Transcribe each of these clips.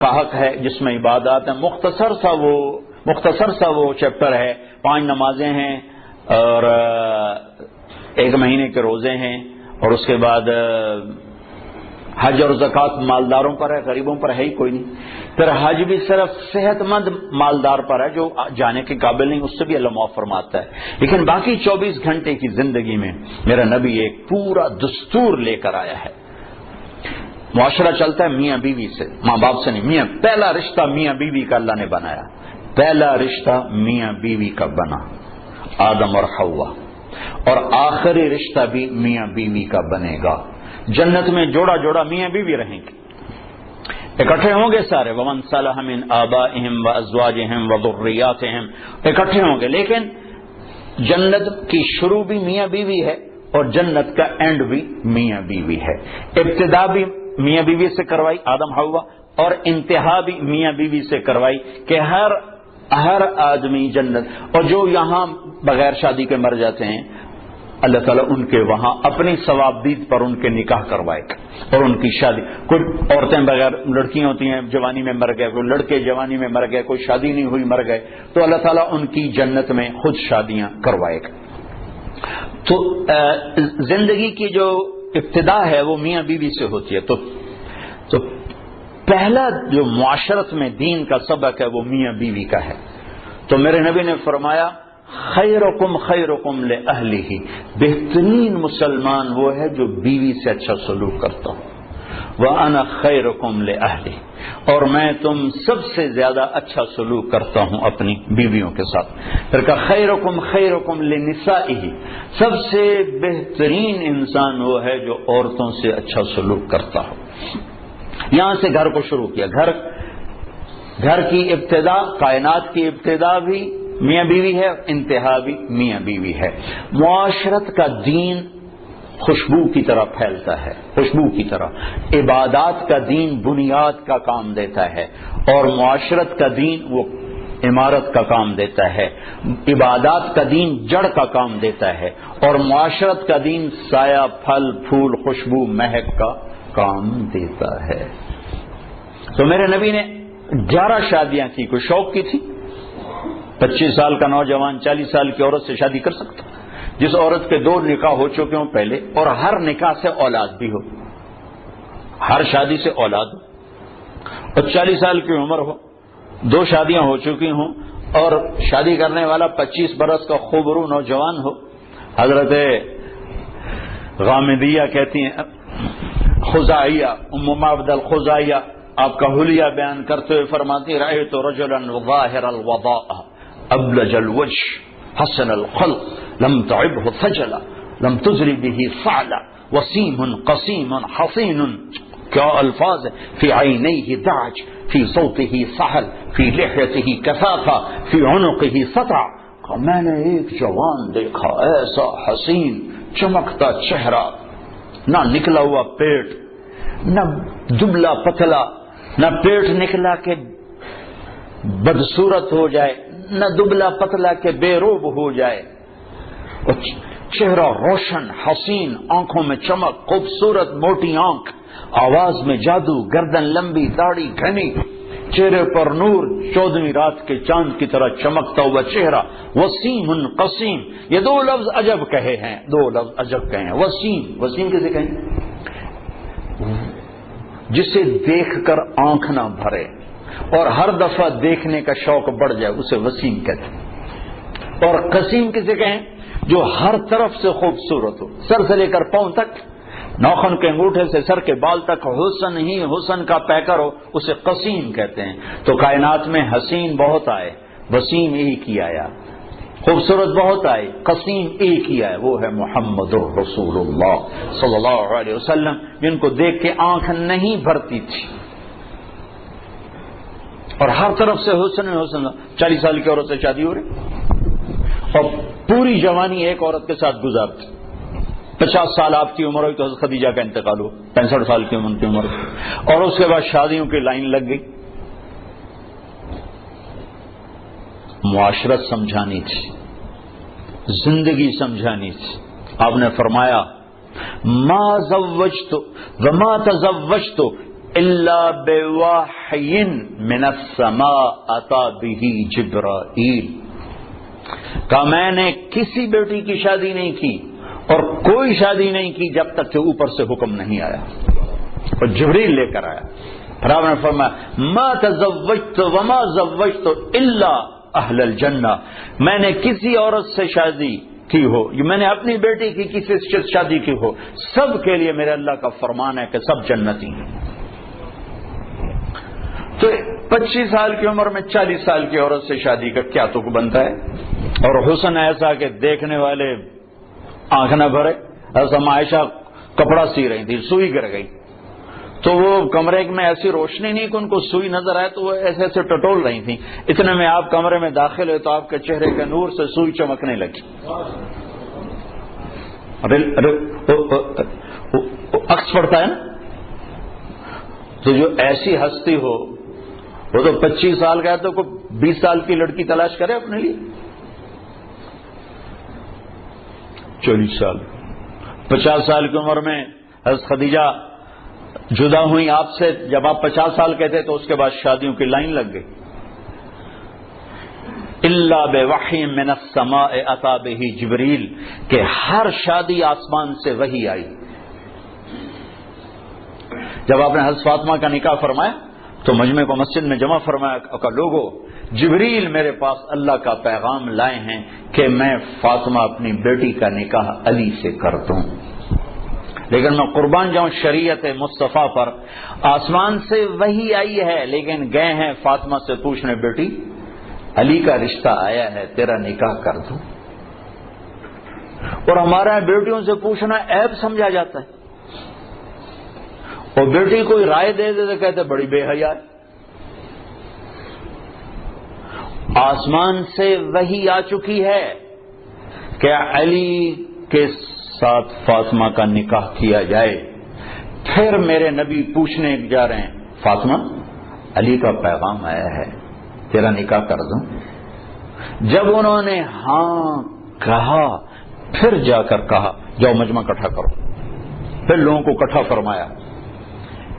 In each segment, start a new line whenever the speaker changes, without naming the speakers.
کا حق ہے جس میں عبادات ہیں، مختصر سا وہ چیپٹر ہے، 5 نمازیں ہیں اور 1 مہینے کے روزے ہیں، اور اس کے بعد حج اور زکوٰۃ مالداروں پر ہے، غریبوں پر ہے ہی کوئی نہیں. پھر حج بھی صرف صحت مند مالدار پر ہے، جو جانے کے قابل نہیں اس سے بھی اللہ معاف فرماتا ہے. لیکن باقی 24 گھنٹے کی زندگی میں میرا نبی ایک پورا دستور لے کر آیا ہے. معاشرہ چلتا ہے میاں بیوی سے، ماں باپ سے نہیں. پہلا رشتہ میاں بیوی کا اللہ نے بنایا، پہلا رشتہ میاں بیوی کا بنا، آدم اور حوا، اور آخری رشتہ بھی میاں بیوی کا بنے گا. جنت میں جوڑا جوڑا میاں بیوی رہیں گے، اکٹھے ہوں گے سارے. ومن صلح من آبائہم وازواجہم وذریاتہم، اکٹھے ہوں گے. لیکن جنت کی شروع بھی میاں بیوی ہے اور جنت کا اینڈ بھی میاں بیوی ہے. ابتدا بھی میاں بیوی سے کروائی آدم حوا، اور انتہا بھی میاں بیوی سے کروائی کہ ہر آدمی جنت. اور جو یہاں بغیر شادی کے مر جاتے ہیں اللہ تعالیٰ ان کے وہاں اپنی ثوابدید پر ان کے نکاح کروائے گا اور ان کی شادی. کوئی عورتیں بغیر لڑکیاں ہوتی ہیں جوانی میں مر گئے، کوئی لڑکے جوانی میں مر گئے، کوئی شادی نہیں ہوئی مر گئے، تو اللہ تعالیٰ ان کی جنت میں خود شادیاں کروائے گا. تو زندگی کی جو ابتدا ہے وہ میاں بیوی سے ہوتی ہے. تو پہلا جو معاشرت میں دین کا سبق ہے وہ میاں بیوی کا ہے. تو میرے نبی نے فرمایا خیرکم خیرکم لأہلہ، بہترین مسلمان وہ ہے جو بیوی سے اچھا سلوک کرتا ہوں. وَأَنَا خَيْرُكُمْ لِأَهْلِي، اور میں تم سب سے زیادہ اچھا سلوک کرتا ہوں اپنی بیویوں کے ساتھ. پھر کہا خیرکم خیرکم لنسائہ، سب سے بہترین انسان وہ ہے جو عورتوں سے اچھا سلوک کرتا ہو. یہاں سے گھر کو شروع کیا. گھر کی ابتدا، کائنات کی ابتدا بھی میاں بیوی ہے، انتہا بھی میاں بیوی ہے. معاشرت کا دین خوشبو کی طرح پھیلتا ہے، خوشبو کی طرح. عبادات کا دین بنیاد کا کام دیتا ہے اور معاشرت کا دین وہ عمارت کا کام دیتا ہے. عبادات کا دین جڑ کا کام دیتا ہے اور معاشرت کا دین سایہ، پھل، پھول، خوشبو، مہک کا کام دیتا ہے. تو میرے نبی نے 11 شادیاں کی. کوئی شوق کی تھی؟ 25 سال کا نوجوان 40 سال کی عورت سے شادی کر سکتا؟ جس عورت کے 2 نکاح ہو چکے ہوں پہلے اور ہر نکاح سے اولاد بھی ہو، ہر شادی سے اولاد ہو، اور 40 سال کی عمر ہو، 2 شادیاں ہو چکی ہوں اور شادی کرنے والا 25 برس کا خوبرو نوجوان ہو. حضرت غامدیہ کہتی ہیں، خزائیہ ام معبد الخزائیہ آپ کا حلیہ بیان کرتے ہوئے فرماتی رأیت رجلا ظاہر الوضاء ابلج الوجه حسن الخلق لم تعبه ثجلا لم تزری به فعلا وسیم قسیم حصین. کیا الفاظ! فی عینیہ دعج، فی صوتہ سحل، فی لحیتہ کثافہ، فی عنقہ سطع. میں نے ایک جوان دیکھا ایسا حسین چمکتا چہرہ، نہ نکلا ہوا پیٹ، نہ دبلا پتلا، نہ پیٹ نکلا کہ بدصورت ہو جائے، نہ دبلا پتلا کہ بے روب ہو جائے. چہرہ روشن، حسین، آنکھوں میں چمک، خوبصورت موٹی آنکھ، آواز میں جادو، گردن لمبی، داڑھی گھنی، چہرے پر نور، 14ویں رات کے چاند کی طرح چمکتا ہوا چہرہ. وسیم قسیم، یہ 2 لفظ عجب کہے ہیں، 2 لفظ عجب کہے ہیں. وسیم کسے کہیں؟ جسے دیکھ کر آنکھ نہ بھرے اور ہر دفعہ دیکھنے کا شوق بڑھ جائے اسے وسیم کہتے ہیں. اور قسیم کسے کہیں؟ جو ہر طرف سے خوبصورت ہو، سر سے لے کر پاؤں تک، ناخن کے انگوٹھے سے سر کے بال تک حسن ہی حسن کا پیکر ہو، اسے قسیم کہتے ہیں. تو کائنات میں حسین بہت آئے، وسیم ایک ہی آیا. خوبصورت بہت آئے، قسیم ایک ہی آئے، وہ ہے محمد الرسول اللہ صلی اللہ علیہ وسلم، جن کو دیکھ کے آنکھ نہیں بھرتی تھی اور ہر طرف سے حسن حسن. 40 سال کی عورت سے شادی ہو رہی اور پوری جوانی ایک عورت کے ساتھ گزارتی. 50 سال آپ کی عمر ہوئی تو حضرت خدیجہ کا انتقال ہو، 65 سال کی عمر ہوئی اور اس کے بعد شادیوں کی لائن لگ گئی. معاشرت سمجھانی تھی، زندگی سمجھانی تھی. آپ نے فرمایا ما زوجت وما تزوجت الا بوحی من السماء اتی به جبرائیل، کہ میں نے کسی بیٹی کی شادی نہیں کی اور کوئی شادی نہیں کی جب تک کہ اوپر سے حکم نہیں آیا، اور جبریل لے کر آیا۔ پھر آپ نے فرمایا ما تزوجت وما زوجت الا اہل الجنہ، میں نے کسی عورت سے شادی کی ہو، میں نے اپنی بیٹی کی کسی سے شادی کی ہو، سب کے لیے میرے اللہ کا فرمان ہے کہ سب جنتی ہیں۔ تو 25 سال کی عمر میں 40 سال کی عورت سے شادی کا کیا تک بنتا ہے؟ اور حسن ایسا کہ دیکھنے والے آنکھ نہ بھرے۔ ایسا عائشہ کپڑا سی رہی تھی، سوئی گر گئی، تو وہ کمرے میں ایسی روشنی نہیں کہ ان کو سوئی نظر آئے، تو وہ ایسے ایسے ٹٹول رہی تھیں۔ اتنے میں آپ کمرے میں داخل ہوئے تو آپ کے چہرے کے نور سے سوئی چمکنے لگی۔ عکس پڑتا ہے نا، تو جو ایسی ہستی ہو وہ تو 25 سال کا ہے تو کوئی 20 سال کی لڑکی تلاش کرے اپنے لیے۔ 40 سال 50 سال کی عمر میں حضرت خدیجہ جدا ہوئی آپ سے، جب آپ 50 سال کے تھے تو اس کے بعد شادیوں کی لائن لگ گئی۔ الا بوحی من السماء اتی به جبریل، کہ ہر شادی آسمان سے وحی آئی۔ جب آپ نے حضرت فاطمہ کا نکاح فرمایا تو مجمع کو مسجد میں جمع فرمایا کہ لوگوں، جبریل میرے پاس اللہ کا پیغام لائے ہیں کہ میں فاطمہ اپنی بیٹی کا نکاح علی سے کر دوں، لیکن میں قربان جاؤں شریعت مصطفیٰ پر، آسمان سے وحی آئی ہے لیکن گئے ہیں فاطمہ سے پوچھنے بیٹی علی کا رشتہ آیا ہے، تیرا نکاح کر دوں۔ اور ہمارا بیٹیوں سے پوچھنا عیب سمجھا جاتا ہے، اور بیٹی کوئی رائے دے دے تو کہتے بڑی بے حیا ہے۔ آسمان سے وحی آ چکی ہے کہ علی کے ساتھ فاطمہ کا نکاح کیا جائے، پھر میرے نبی پوچھنے جا رہے ہیں فاطمہ علی کا پیغام آیا ہے، تیرا نکاح کر دوں؟ جب انہوں نے ہاں کہا پھر جا کر کہا جاؤ مجمع اکٹھا کرو، پھر لوگوں کو اکٹھا فرمایا،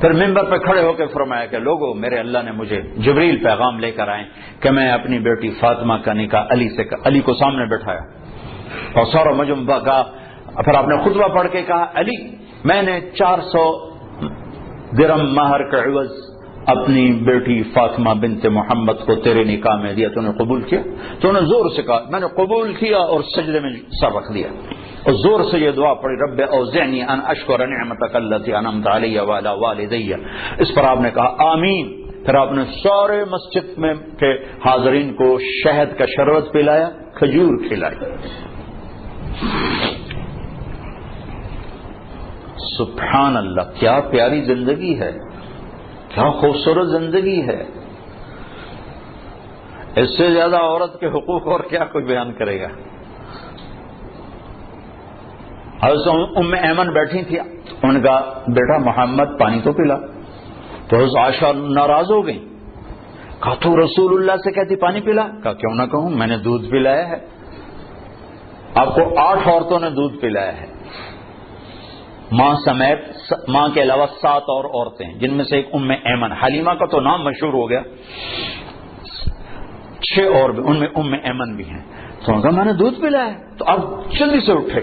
پھر ممبر پہ کھڑے ہو کے فرمایا کہ لوگوں، میرے اللہ نے مجھے جبریل پیغام لے کر آئے کہ میں اپنی بیٹی فاطمہ کا نکاح علی کو سامنے بٹھایا اور سارا مجمع کا، پھر آپ نے خطبہ پڑھ کے کہا علی میں نے 400 درہم مہر کا عوض اپنی بیٹی فاطمہ بنت محمد کو تیرے نکاح میں دیا، تو نے قبول کیا؟ تو انہوں نے زور سے کہا میں نے قبول کیا، اور سجدے میں سر رکھ دیا اور زور سے یہ دعا پڑھی رب اوزعنی ان اشکر نعمتک التی انعمت علی وعلی والدی۔ اس پر آپ نے کہا آمین۔ پھر آپ نے سارے مسجد میں کے حاضرین کو شہد کا شربت پلایا، کھجور کھلائی۔ سبحان اللہ، کیا پیاری زندگی ہے، کیا خوبصورت زندگی ہے۔ اس سے زیادہ عورت کے حقوق اور کیا کوئی بیان کرے گا۔ حضرت ام ایمن بیٹھی تھی، انہوں نے کہا بیٹا محمد پانی تو پلا، تو حضرت عائشہ ناراض ہو گئی، کہا تو رسول اللہ سے کہتی پانی پلا؟ کہا کیوں نہ کہوں، میں نے دودھ پلایا ہے، آپ کو 8 عورتوں نے دودھ پلایا ہے، ماں سمیت، ماں کے علاوہ 7 اور عورتیں، جن میں سے ایک ام ایمن، حلیمہ کا تو نام مشہور ہو گیا، 6 اور بھی ان میں ام ایمن بھی ہیں۔ تو کہا میں نے دودھ پلایا ہے، تو آپ جلدی سے اٹھے،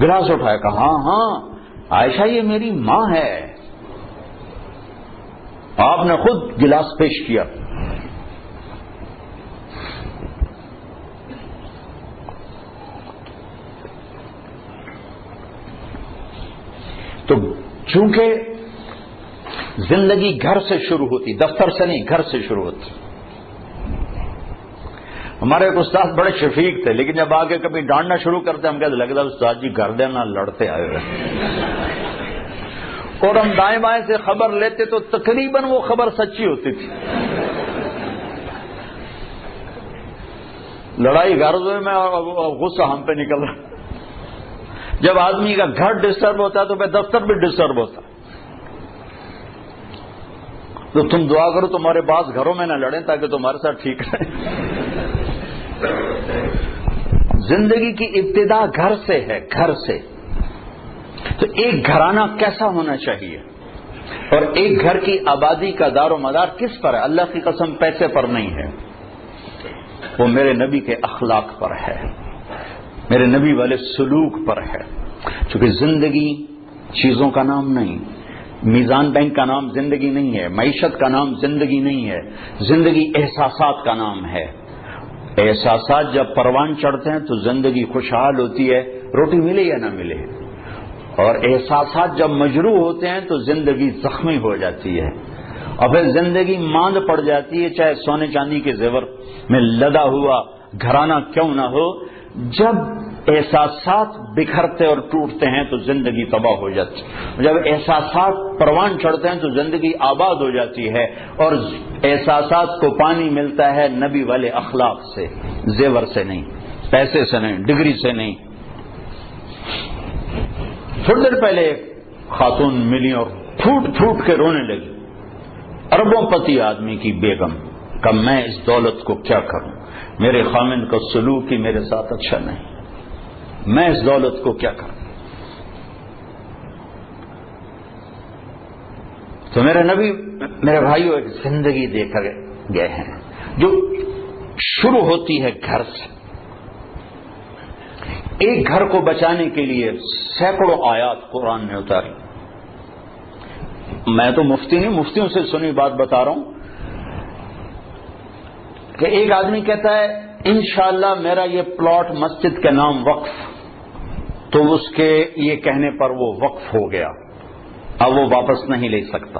گلاس اٹھایا، کہا ہاں ہاں عائشہ یہ میری ماں ہے۔ آپ نے خود گلاس پیش کیا۔ تو چونکہ زندگی گھر سے شروع ہوتی، دفتر سے نہیں، گھر سے شروع ہوتی۔ ہمارے ایک استاد بڑے شفیق تھے، لیکن جب آگے کبھی ڈانٹنا شروع کرتے ہم کہتے لگتا استاد جی گھر دینا لڑتے آئے ہوئے، اور ہم دائیں بائیں سے خبر لیتے تو تقریباً وہ خبر سچی ہوتی تھی۔ لڑائی گھر میں اور غصہ ہم پہ نکل رہا۔ جب آدمی کا گھر ڈسٹرب ہوتا ہے تو پھر دفتر بھی ڈسٹرب ہوتا، تو تم دعا کرو تمہارے باس گھروں میں نہ لڑیں تاکہ تمہارے ساتھ ٹھیک رہے۔ زندگی کی ابتدا گھر سے ہے، گھر سے۔ تو ایک گھرانہ کیسا ہونا چاہیے؟ اور ایک گھر کی آبادی کا دار و مدار کس پر ہے؟ اللہ کی قسم پیسے پر نہیں ہے، وہ میرے نبی کے اخلاق پر ہے، میرے نبی والے سلوک پر ہے. چونکہ زندگی چیزوں کا نام نہیں، میزان بینک کا نام زندگی نہیں ہے، معیشت کا نام زندگی نہیں ہے، زندگی احساسات کا نام ہے. احساسات جب پروان چڑھتے ہیں تو زندگی خوشحال ہوتی ہے، روٹی ملے یا نہ ملے. اور احساسات جب مجروح ہوتے ہیں تو زندگی زخمی ہو جاتی ہے، اور پھر زندگی ماند پڑ جاتی ہے، چاہے سونے چاندی کے زیور میں لدا ہوا گھرانہ کیوں نہ ہو. جب احساسات بکھرتے اور ٹوٹتے ہیں تو زندگی تباہ ہو جاتی ہے، جب احساسات پروان چڑھتے ہیں تو زندگی آباد ہو جاتی ہے. اور احساسات کو پانی ملتا ہے نبی والے اخلاق سے، زیور سے نہیں، پیسے سے نہیں، ڈگری سے نہیں. تھوڑی دیر پہلے ایک خاتون ملی اور پھوٹ پھوٹ کے رونے لگی، اربوں پتی آدمی کی بیگم، کہ میں اس دولت کو کیا کروں، میرے خامند کا سلوک ہی میرے ساتھ اچھا نہیں، میں اس دولت کو کیا کروں. تو میرے نبی، میرے بھائیوں، ایک زندگی دے کر گئے ہیں جو شروع ہوتی ہے گھر سے. ایک گھر کو بچانے کے لیے سینکڑوں آیات قرآن نے اتاری. میں تو مفتی نہیں، مفتیوں سے سنی بات بتا رہا ہوں کہ ایک آدمی کہتا ہے انشاءاللہ میرا یہ پلاٹ مسجد کے نام وقف، تو اس کے یہ کہنے پر وہ وقف ہو گیا، اب وہ واپس نہیں لے سکتا،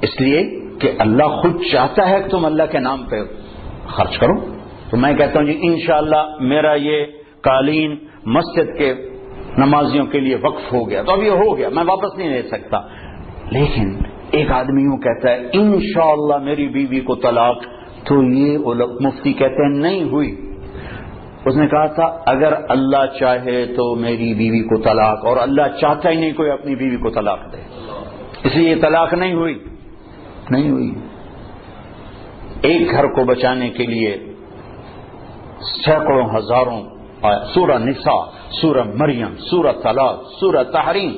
اس لیے کہ اللہ خود چاہتا ہے کہ تم اللہ کے نام پہ خرچ کرو. تو میں کہتا ہوں جی انشاءاللہ میرا یہ قالین مسجد کے نمازیوں کے لیے وقف ہو گیا، تو اب یہ ہو گیا، میں واپس نہیں لے سکتا. لیکن ایک آدمی یوں کہتا ہے انشاءاللہ میری بیوی کو طلاق، تو یہ مفتی کہتے ہیں نہیں ہوئی. اس نے کہا تھا اگر اللہ چاہے تو میری بیوی کو طلاق، اور اللہ چاہتا ہی نہیں کوئی اپنی بیوی کو طلاق دے، اس لیے یہ طلاق نہیں ہوئی. نہیں ہوئی. ایک گھر کو بچانے کے لیے سینکڑوں ہزاروں سورہ نساء، سورہ مریم، سورہ طلاق، سورہ تحریم.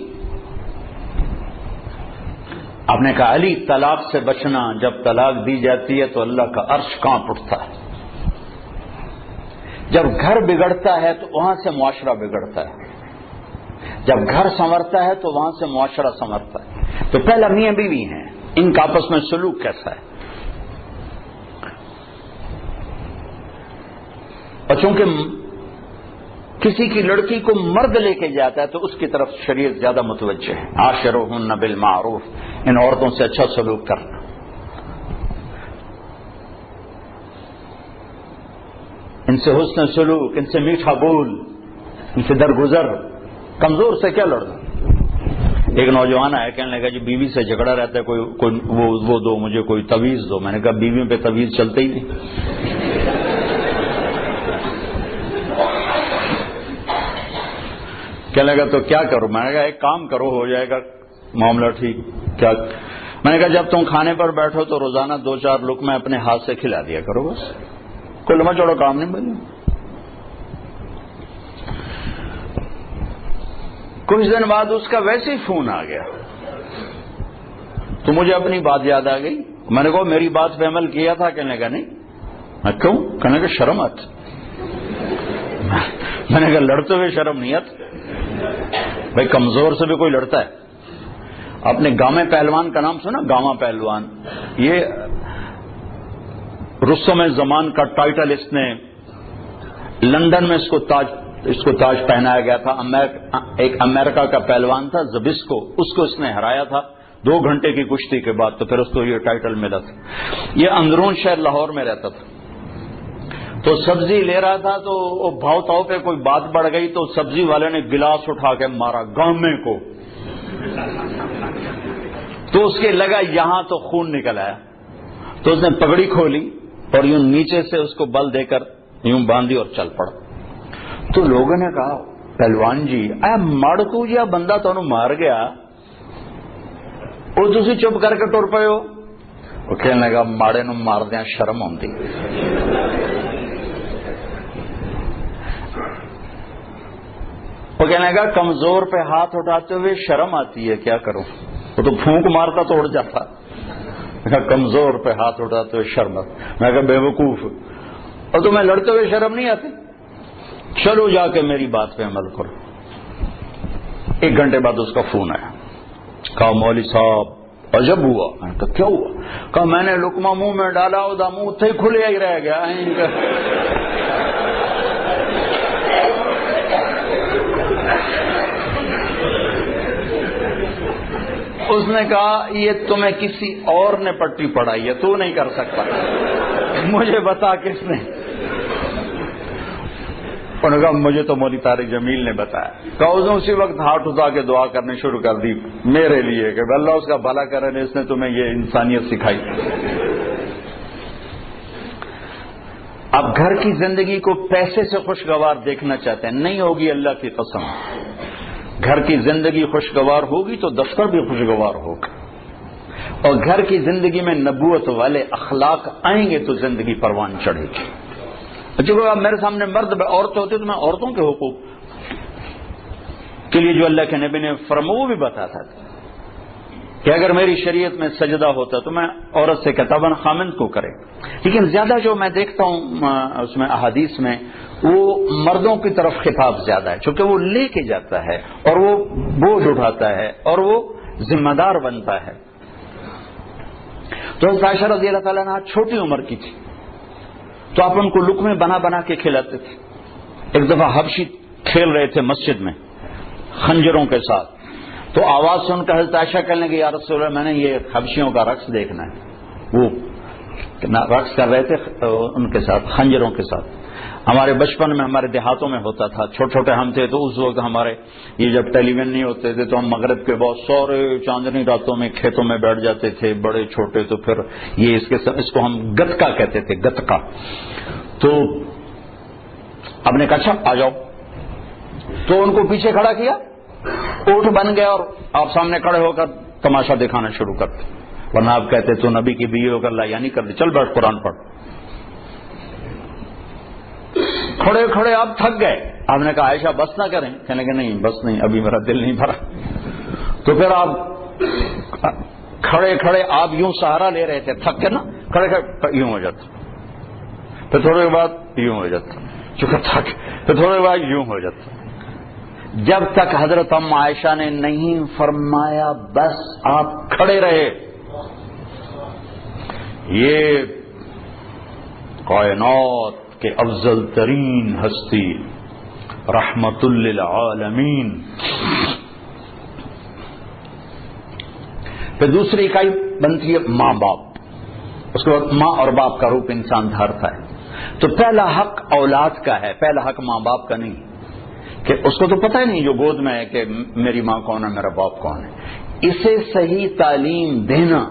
آپ نے کہا علی طلاق سے بچنا، جب طلاق دی جاتی ہے تو اللہ کا عرش کانپ اٹھتا ہے. جب گھر بگڑتا ہے تو وہاں سے معاشرہ بگڑتا ہے، جب گھر سنورتا ہے تو وہاں سے معاشرہ سنورتا ہے. تو پہلا میاں بیوی ہیں، ان کا آپس میں سلوک کیسا ہے. اور چونکہ کسی کی لڑکی کو مرد لے کے جاتا ہے تو اس کی طرف شریعت زیادہ متوجہ ہے. عاشروہن بالمعروف، ان عورتوں سے اچھا سلوک کرنا. ان سے حسن سلوک، ان سے میٹھا بول، ان سے درگزر. کمزور سے کیا لڑنا. ایک نوجوان آیا کہنے لگا جی بیوی سے جھگڑا رہتا ہے، کوئی وہ دو مجھے، کوئی تویز دو. میں نے کہا بیویوں پہ تویز چلتے ہی نہیں. کہنے لگا تو کیا کرو. میں نے کہا ایک کام کرو، ہو جائے گا معاملہ ٹھیک. کیا؟ میں نے کہا جب تم کھانے پر بیٹھو تو روزانہ 2-4 لقمے اپنے ہاتھ سے کھلا دیا کرو، بس کوئی لمبا چوڑا کام نہیں بنے. کچھ دن بعد اس کا ویسے ہی فون آ گیا تو مجھے اپنی بات یاد آ گئی. میں نے کہا میری بات پہ عمل کیا تھا. کہنے لگا نہیں. میں کیوں؟ کہنے لگا شرم آتی. میں نے کہا لڑتے ہوئے شرم نہیں آتی. بھائی کمزور سے بھی کوئی لڑتا ہے. آپ نے گامے پہلوان کا نام سنا؟ گاما پہلوان، یہ رستم زمان کا ٹائٹل اس نے لندن میں اس کو تاج پہنایا گیا تھا. ایک امریکہ کا پہلوان تھا زبسکو، اس کو اس نے ہرایا تھا 2 گھنٹے کی کشتی کے بعد، تو پھر اس کو یہ ٹائٹل ملا تھا. یہ اندرون شہر لاہور میں رہتا تھا. تو سبزی لے رہا تھا تو وہ بھاؤ تاؤ پہ کوئی بات بڑھ گئی تو سبزی والے نے گلاس اٹھا کے مارا گامے کو. تو اس کے لگا یہاں تو خون نکل آیا. تو اس نے پگڑی کھولی اور یوں نیچے سے اس کو بل دے کر یوں باندھی اور چل پڑا. تو لوگوں نے کہا پہلوان جی اے مڑ تو جا بندہ تو مار گیا اور تسی چپ کر کے ٹر پے ہو. وہ کہنے لگا ماڑے نو مار دیا شرم آتی. وہ کہنے لگا کمزور پہ ہاتھ اٹھاتے ہوئے شرم آتی ہے، کیا کروں؟ وہ تو پھونک مارتا تو اڑ جاتا. کمزور پہ ہاتھ اٹھاتے ہوئے شرم آتی. میں کہا بے وقوف، اور تمہیں لڑتے ہوئے شرم نہیں آتی؟ چلو جا کے میری بات پہ عمل کرو. 1 گھنٹے بعد اس کا فون آیا. کہا مولوی صاحب عجب ہوا. میں نے کہا کیا ہوا؟ کہا میں نے لقمہ منہ میں ڈالا ادا منہ اتنے ہی کھلے ہی رہ گیا. اس نے کہا یہ تمہیں کسی اور نے پٹی پڑھائی ہے، تو نہیں کر سکتا، مجھے بتا کس نے. انہوں نے کہا مجھے تو مولوی طارق جمیل نے بتایا. کہا اس نے اسی وقت ہاتھ اٹھا کے دعا کرنے شروع کر دی میرے لیے کہ اللہ اس کا بھلا کرے، اس نے تمہیں یہ انسانیت سکھائی. اب گھر کی زندگی کو پیسے سے خوشگوار دیکھنا چاہتے ہیں، نہیں ہوگی اللہ کی قسم. گھر کی زندگی خوشگوار ہوگی تو دفتر بھی خوشگوار ہوگا، اور گھر کی زندگی میں نبوت والے اخلاق آئیں گے تو زندگی پروان چڑھے گی. جب آپ میرے سامنے مرد عورتیں ہوتی تو میں عورتوں کے حقوق کے لیے جو اللہ کے نبی نے فرمایا وہ بھی بتاتا تھا کہ اگر میری شریعت میں سجدہ ہوتا تو میں عورت سے کہتا بن خامند کو کرے. لیکن زیادہ جو میں دیکھتا ہوں اس میں احادیث میں وہ مردوں کی طرف خطاب زیادہ ہے، چونکہ وہ لے کے جاتا ہے اور وہ بوجھ اٹھاتا ہے اور وہ ذمہ دار بنتا ہے. تو عائشہ رضی اللہ تعالیٰ عنہا چھوٹی عمر کی تھی تو آپ ان کو لقمے بنا بنا کے کھلاتے تھے. ایک دفعہ حبشی کھیل رہے تھے مسجد میں خنجروں کے ساتھ، تو آواز سن کر حضرت عائشہ کہنے لگی یا رسول اللہ میں نے یہ حبشیوں کا رقص دیکھنا ہے. وہ رقص کر رہے تھے ان کے ساتھ خنجروں کے ساتھ. ہمارے بچپن میں ہمارے دیہاتوں میں ہوتا تھا، چھوٹے چھوٹے ہم تھے تو اس وقت ہمارے یہ جب ٹیلی ویژن نہیں ہوتے تھے تو ہم مغرب کے بہت سارے چاندنی راتوں میں کھیتوں میں بیٹھ جاتے تھے بڑے چھوٹے. تو پھر یہ اس کو ہم گتکا کہتے تھے، گتکا. تو اب نے کہا اچھا آ جاؤ، تو ان کو پیچھے کھڑا کیا، اونٹ بن گیا اور آپ سامنے کھڑے ہو کر تماشا دکھانا شروع کرتے. ورنہ آپ کہتے تو نبی کی بیوی ہو کر لا یعنی کر دی، چل بیٹھ قرآن پڑھ. کھڑے کھڑے آپ تھک گئے. آپ نے کہا عائشہ بس نہ کریں؟ کہنے کہ نہیں بس نہیں، ابھی میرا دل نہیں بھرا. تو پھر آپ کھڑے کھڑے آپ یوں سہارا لے رہے تھے، تھک کے نا، کھڑے کھڑے یوں ہو جاتا، پھر تھوڑے دیر بعد یوں ہو جاتا، چونکہ تھک، پھر تھوڑے دیر بعد یوں ہو جاتا، جب تک حضرت ام عائشہ نے نہیں فرمایا بس آپ کھڑے رہے. یہ کائنات کے افضل ترین ہستی رحمت للعالمین. پھر دوسری اکائی بنتی ہے ماں باپ. اس کے بعد ماں اور باپ کا روپ انسان دھارتا ہے. تو پہلا حق اولاد کا ہے، پہلا حق ماں باپ کا نہیں، کہ اس کو تو پتہ ہی نہیں جو گود میں ہے کہ میری ماں کون ہے میرا باپ کون ہے. اسے صحیح تعلیم دینا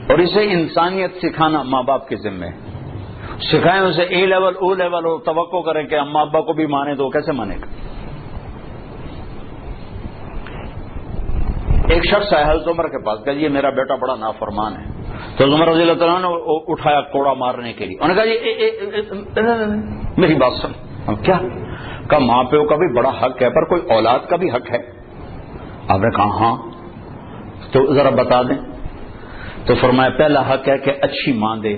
اور اسے انسانیت سکھانا ماں باپ کے ذمہ ہے. سکھائیں اسے اے لیول او لیول اور توقع کریں کہ اما ابا کو بھی مانے تو کیسے مانے گا. ایک شخص آیا حضرت عمر کے پاس، کہ یہ میرا بیٹا بڑا نافرمان ہے. تو عمر رضی اللہ تعالیٰ نے اٹھایا کوڑا مارنے کے لیے. انہوں نے کہا میری بات سن. کیا؟ کہ ماں پیو کا بھی بڑا حق ہے پر کوئی اولاد کا بھی حق ہے. آپ نے کہا ہاں. تو ذرا بتا دیں. تو فرمایا پہلا حق ہے کہ اچھی ماں دے،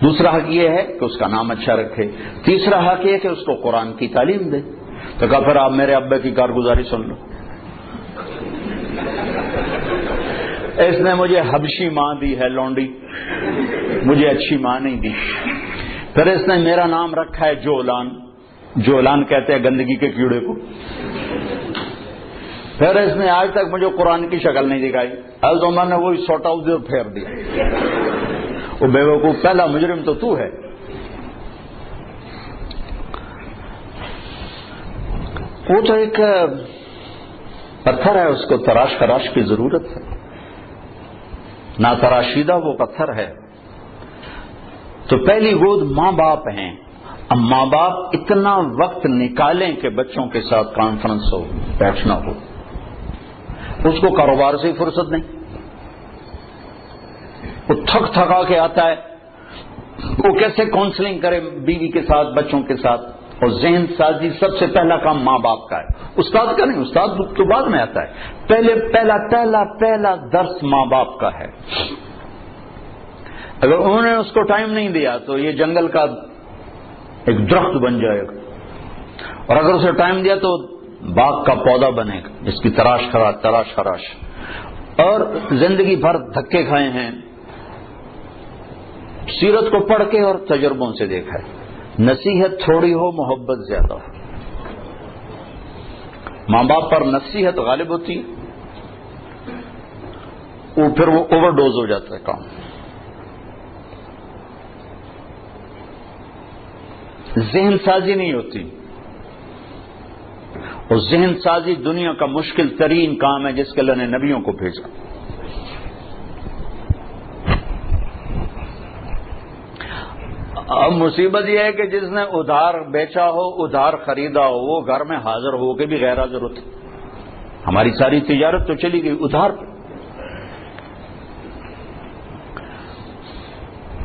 دوسرا حق یہ ہے کہ اس کا نام اچھا رکھے، تیسرا حق یہ کہ اس کو قرآن کی تعلیم دے. تو کہا پھر آپ میرے ابے کی کارگزاری سن لو. اس نے مجھے حبشی ماں دی ہے لونڈی، مجھے اچھی ماں نہیں دی. پھر اس نے میرا نام رکھا ہے جولان، جولان کہتے ہیں گندگی کے کیڑے کو. پھر اس نے آج تک مجھے قرآن کی شکل نہیں دکھائی. حضرت عمر نے وہی سوٹ آؤٹ اور پھیر دیا. وہ بے وقوف پہلا مجرم تو ہے. وہ تو ایک پتھر ہے، اس کو تراش خراش کی ضرورت ہے. نہ تراشیدہ وہ پتھر ہے. تو پہلی گود ماں باپ ہیں. اب ماں باپ اتنا وقت نکالیں کہ بچوں کے ساتھ کانفرنس ہو، بیٹھنا ہو. اس کو کاروبار سے ہی فرصت نہیں. وہ تھک تھکا کے آتا ہے، وہ کیسے کاؤنسلنگ کرے بیوی کے ساتھ بچوں کے ساتھ. اور ذہن سازی سب سے پہلا کام ماں باپ کا ہے، استاد کا نہیں، استاد تو بعد میں آتا ہے، پہلا درس ماں باپ کا ہے۔ اگر انہوں نے اس کو ٹائم نہیں دیا تو یہ جنگل کا ایک درخت بن جائے گا، اور اگر اسے ٹائم دیا تو باغ کا پودا بنے گا جس کی تلاش خراش۔ اور زندگی بھر دھکے کھائے ہیں، سیرت کو پڑھ کے اور تجربوں سے دیکھا ہے، نصیحت تھوڑی ہو محبت زیادہ ہو، ماں باپ پر نصیحت غالب ہوتی وہ پھر وہ اوور ڈوز ہو جاتا ہے کام۔ ذہن سازی نہیں ہوتی، اور ذہن سازی دنیا کا مشکل ترین کام ہے جس کے اللہ نے نبیوں کو بھیجا۔ اب مصیبت یہ ہے کہ جس نے ادھار بیچا ہو، ادھار خریدا ہو، وہ گھر میں حاضر ہو کے بھی غیر حاضر ہوتے۔ ہماری ساری تجارت تو چلی گئی ادھار پہ،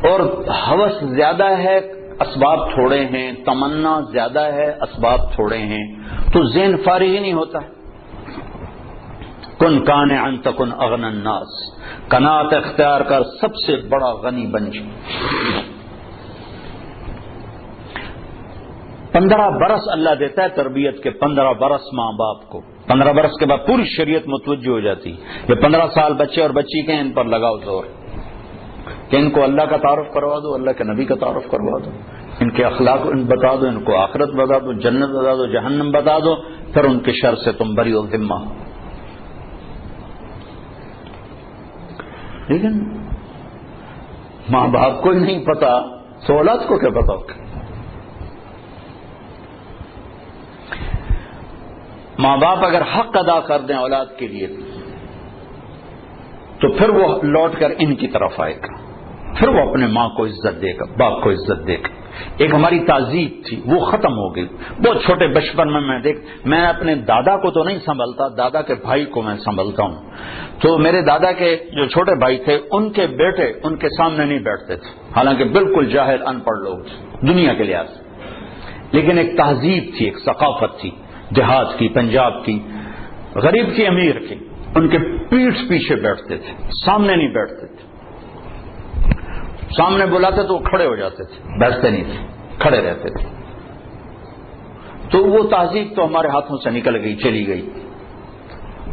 اور ہوس زیادہ ہے، اسباب تھوڑے ہیں، تمنا زیادہ ہے، اسباب تھوڑے ہیں، تو ذہن فارغ ہی نہیں ہوتا ہے۔ کن قانعا تکن اغنى الناس، قناعت اختیار کر سب سے بڑا غنی بن جائے۔ 15 برس اللہ دیتا ہے تربیت کے، 15 برس ماں باپ کو، 15 برس کے بعد پوری شریعت متوجہ ہو جاتی۔ یہ 15 سال بچے اور بچی کے ان پر لگاؤ زور کہ ان کو اللہ کا تعارف کروا دو، اللہ کے نبی کا تعارف کروا دو، ان کے اخلاق بتا دو، ان کو آخرت بتا دو، جنت بتا دو، جہنم بتا دو، پھر ان کے شر سے تم بری و ذمہ ہو۔ لیکن ماں باپ کو ہی نہیں پتا تو اولاد کو کیا پتا ہوگا؟ ماں باپ اگر حق ادا کر دیں اولاد کے لیے تو پھر وہ لوٹ کر ان کی طرف آئے گا، پھر وہ اپنے ماں کو عزت دے گا، باپ کو عزت دے گا۔ ایک ہماری تہذیب تھی وہ ختم ہو گئی۔ بہت چھوٹے بچپن میں میں اپنے دادا کو تو نہیں سنبھلتا، دادا کے بھائی کو میں سنبھلتا ہوں، تو میرے دادا کے جو چھوٹے بھائی تھے ان کے بیٹے ان کے سامنے نہیں بیٹھتے تھے، حالانکہ بالکل جاہل ان پڑھ لوگ تھے دنیا کے لحاظ سے، لیکن ایک تہذیب تھی، ایک ثقافت تھی، دیہات کی، پنجاب کی، غریب کی، امیر کی، ان کے پیٹھ پیچھے بیٹھتے تھے، سامنے نہیں بیٹھتے تھے۔ سامنے بلاتے تو وہ کھڑے ہو جاتے تھے، بیٹھتے نہیں تھے، کھڑے رہتے تھے۔ تو وہ تہذیب تو ہمارے ہاتھوں سے نکل گئی، چلی گئی۔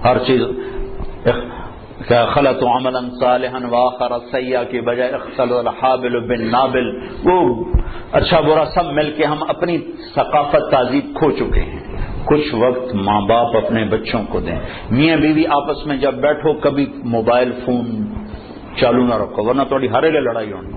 ہر چیز خلط عملا صالحا واخر سیئا کی بجائے اختل الحابل بالنابل، وہ اچھا برا سب مل کے ہم اپنی ثقافت تہذیب کھو چکے ہیں۔ کچھ وقت ماں باپ اپنے بچوں کو دیں، میاں بیوی آپس میں جب بیٹھو کبھی موبائل فون چالو نہ رکھو، ورنہ تھوڑی ہر ایک لڑائی ہونی۔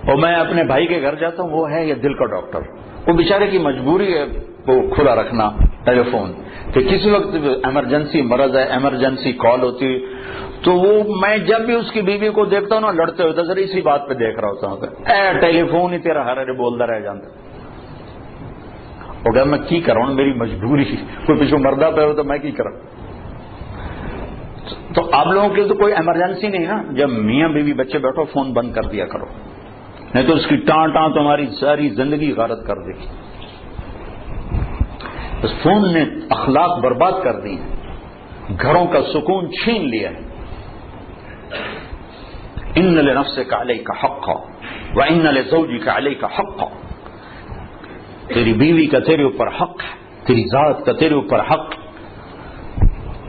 اور میں اپنے بھائی کے گھر جاتا ہوں، وہ ہے یہ دل کا ڈاکٹر، وہ بیچارے کی مجبوری ہے وہ کھلا رکھنا ٹیلی فون کہ کسی وقت ایمرجنسی مرض ہے، ایمرجنسی کال ہوتی، تو وہ میں جب بھی اس کی بیوی کو دیکھتا ہوں نا لڑتے ہوئے ذرا اسی بات پہ دیکھ رہا ہوتا ہوں، اے ٹیلی فون ہی تیرا ہر بولتا رہ جاتا۔ اور میں کی کروں، میری مجبوری، کوئی پیچھے مردہ پہ ہو تو میں کی کروں۔ تو آپ لوگوں کے تو کوئی ایمرجنسی نہیں نا، جب میاں بیوی بچے بیٹھو فون بند کر دیا کرو، نہیں تو اس کی ٹان تمہاری ساری زندگی غارت کر دے گی۔ اس فون نے اخلاق برباد کر دی، گھروں کا سکون چھین لیا ہے۔ ان لنفسک علیک حقا وان لزوجک علیک حقا، تیری بیوی کا تیرے اوپر حق ہے، تیری ذات کا تیرے اوپر حق۔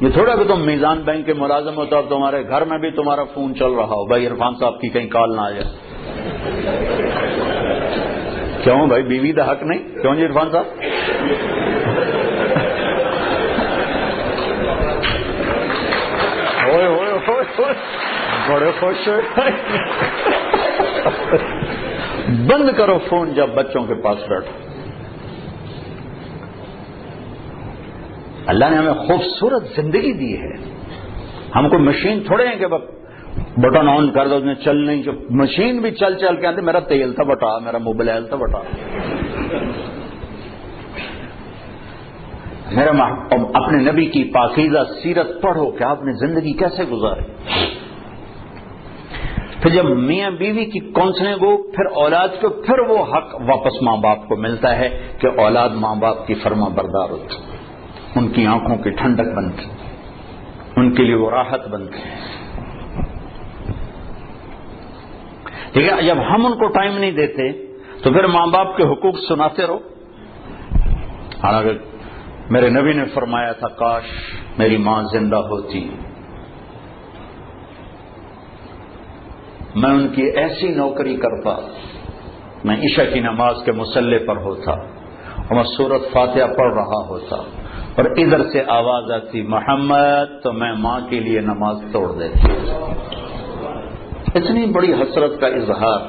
یہ تھوڑا کہ تم میزان بینک کے ملازم ہو تو اب تمہارے گھر میں بھی تمہارا فون چل رہا ہو، بھائی عرفان صاحب کی کہیں کال نہ آ جائے۔ کیوں بھائی بیوی کا حق نہیں؟ کیوں جی عرفان صاحب؟ ہوئے ہوئے ہوئے ہوئے بڑے خوش ہوئے۔ بند کرو فون جب بچوں کے پاس بیٹھو۔ اللہ نے ہمیں خوبصورت زندگی دی ہے، ہم کو مشین تھوڑے ہیں کہ بٹن آن کر دو اس میں چل نہیں، مشین بھی چل چل کے آتے میرا تیل تھا بٹا، میرا موبائل تھا بٹا۔ میرا اپنے نبی کی پاکیزہ سیرت پڑھو کہ آپ نے زندگی کیسے گزاری۔ پھر جب میاں بیوی کی کونسلنگ ہو، پھر اولاد کو، پھر وہ حق واپس ماں باپ کو ملتا ہے کہ اولاد ماں باپ کی فرما بردار ہوتی، ان کی آنکھوں کی ٹھنڈک بنتی، ان کے لیے وہ راحت بنتی ہے. ٹھیک ہے، جب ہم ان کو ٹائم نہیں دیتے تو پھر ماں باپ کے حقوق سناتے رہو. حالانکہ میرے نبی نے فرمایا تھا کاش میری ماں زندہ ہوتی، میں ان کی ایسی نوکری کرتا، میں عشاء کی نماز کے مصلی پر ہوتا اور میں سورۃ فاتحہ پڑھ رہا ہوتا اور ادھر سے آواز آتی محمد، تو میں ماں کے لیے نماز توڑ دیتی. اتنی بڑی حسرت کا اظہار.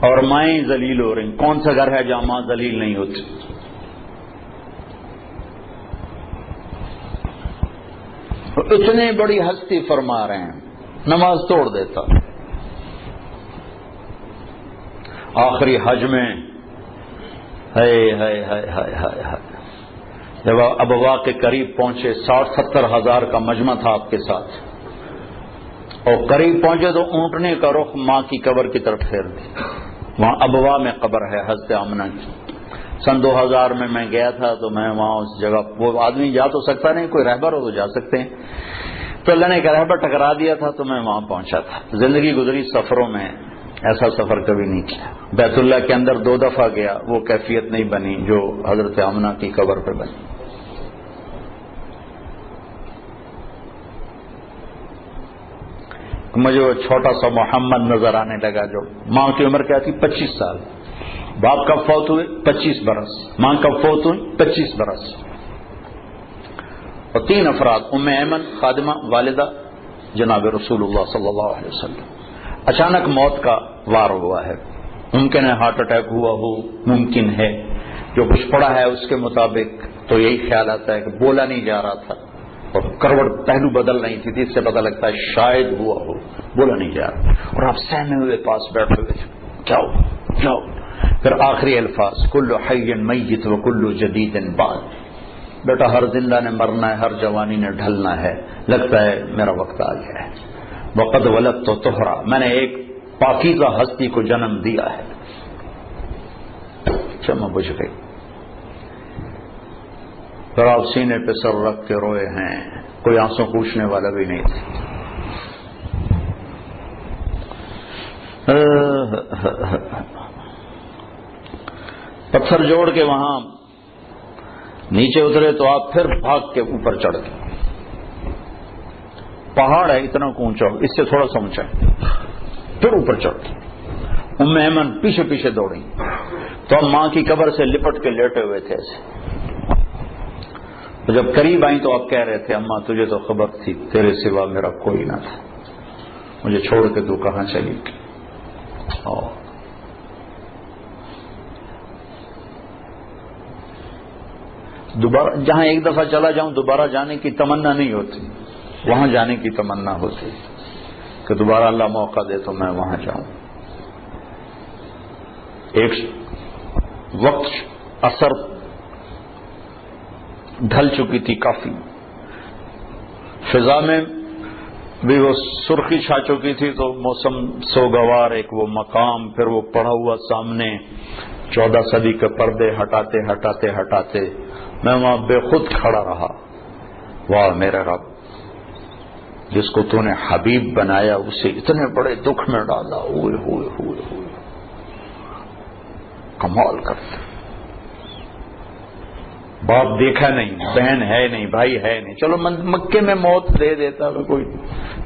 اور مائیں ذلیل ہو رہی. کون سا گھر ہے جہاں ماں ذلیل نہیں ہوتی؟ اتنی بڑی ہستی فرما رہے ہیں نماز توڑ دیتا. آخری حج میں جب ابوا کے قریب پہنچے، 60-70 ہزار کا مجمع تھا آپ کے ساتھ، اور قریب پہنچے تو اونٹنے کا رخ ماں کی قبر کی طرف پھیر دی. وہاں ابوا میں قبر ہے حضرت آمنہ کی. سن 2000 میں گیا تھا تو میں وہاں اس جگہ، وہ آدمی جا تو سکتا نہیں، کوئی رہبر ہو تو جا سکتے ہیں، تو اللہ نے ایک رہبر ٹکرا دیا تھا تو میں وہاں پہنچا تھا. زندگی گزری سفروں میں، ایسا سفر کبھی نہیں کیا. بیت اللہ کے اندر 2 دفعہ گیا، وہ کیفیت نہیں بنی جو حضرت آمنہ کی قبر پہ بنی. مجھے وہ چھوٹا سا محمد نظر آنے لگا، جو ماں کی عمر کیا تھی 25 سال. باپ کب فوت ہوئے؟ 25 برس. ماں کب فوت ہوئی؟ 25 برس. اور 3 افراد، ام ایمن خادمہ والدہ جناب رسول اللہ صلی اللہ علیہ وسلم. اچانک موت کا وار ہوا ہے. ممکن ہے ہارٹ اٹیک ہوا ہو، ممکن ہے جو کچھ پڑا ہے اس کے مطابق تو یہی خیال آتا ہے کہ بولا نہیں جا رہا تھا اور کروٹ پہلو بدل رہی تھی، اس سے پتہ لگتا ہے شاید ہوا ہو، بولا نہیں جا رہا. اور آپ سہمے ہوئے پاس بیٹھے ہوئے تھے، جاؤ جاؤ. پھر آخری الفاظ کل حی میت و کل جدید بعد. بیٹا ہر زندہ نے مرنا ہے، ہر جوانی نے ڈھلنا ہے، لگتا ہے میرا وقت آ گیا ہے. وقد ولدت طہرا، میں نے ایک پاکیزہ ہستی کو جنم دیا ہے. چمہ بجھ گئی. پھر آپ سینے پہ سر رکھ کے روئے ہیں، کوئی آنسو پوچھنے والا بھی نہیں تھا. پتھر جوڑ کے وہاں نیچے اترے تو آپ پھر بھاگ کے اوپر چڑھ گئے. پہاڑ ہے اتنا اونچا، اس سے تھوڑا سا اونچا ہے، پھر اوپر چڑھ گئے. ام ایمن پیچھے پیچھے دوڑی تو ہم ماں کی قبر سے لپٹ کے لیٹے ہوئے تھے ایسے. تو جب قریب آئیں تو آپ کہہ رہے تھے اماں تجھے تو خبر تھی تیرے سوا میرا کوئی نہ تھا، مجھے چھوڑ کے تو کہاں چلی گئی. دوبارہ جہاں ایک دفعہ چلا جاؤں دوبارہ جانے کی تمنا نہیں ہوتی، وہاں جانے کی تمنا ہوتی کہ دوبارہ اللہ موقع دے تو میں وہاں جاؤں. ایک وقت اثر ڈھل چکی تھی کافی، فضا میں بھی وہ سرخی چھا چکی تھی، تو موسم سوگوار، ایک وہ مقام، پھر وہ پڑا ہوا سامنے 14 صدی کے پردے ہٹاتے ہٹاتے ہٹاتے میں وہاں بے خود کھڑا رہا. واہ میرے رب، جس کو تو نے حبیب بنایا اسے اتنے بڑے دکھ میں ڈالا. ہوئے ہوئے ہوئے ہوئے کمال کرتے. باپ دیکھا نہیں، بہن ہے نہیں، بھائی ہے نہیں، چلو مکے میں موت دے دیتا، کوئی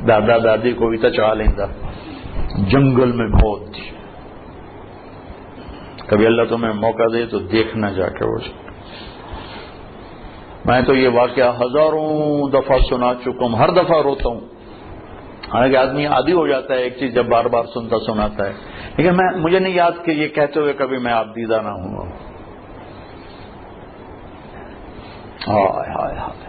دادا دادی کو بھی تو چاہ لینا. جنگل میں موت دی. کبھی اللہ تمہیں موقع دے تو دیکھنا جا کے. وہ میں تو یہ واقعہ ہزاروں دفعہ سنا چکا ہوں، ہر دفعہ روتا ہوں. حالانکہ آدمی عادی ہو جاتا ہے ایک چیز جب بار بار سناتا ہے، لیکن مجھے نہیں یاد کہ یہ کہتے ہوئے کبھی میں آپ دیدہ نہ ہوں. ہائے ہائے ہائے.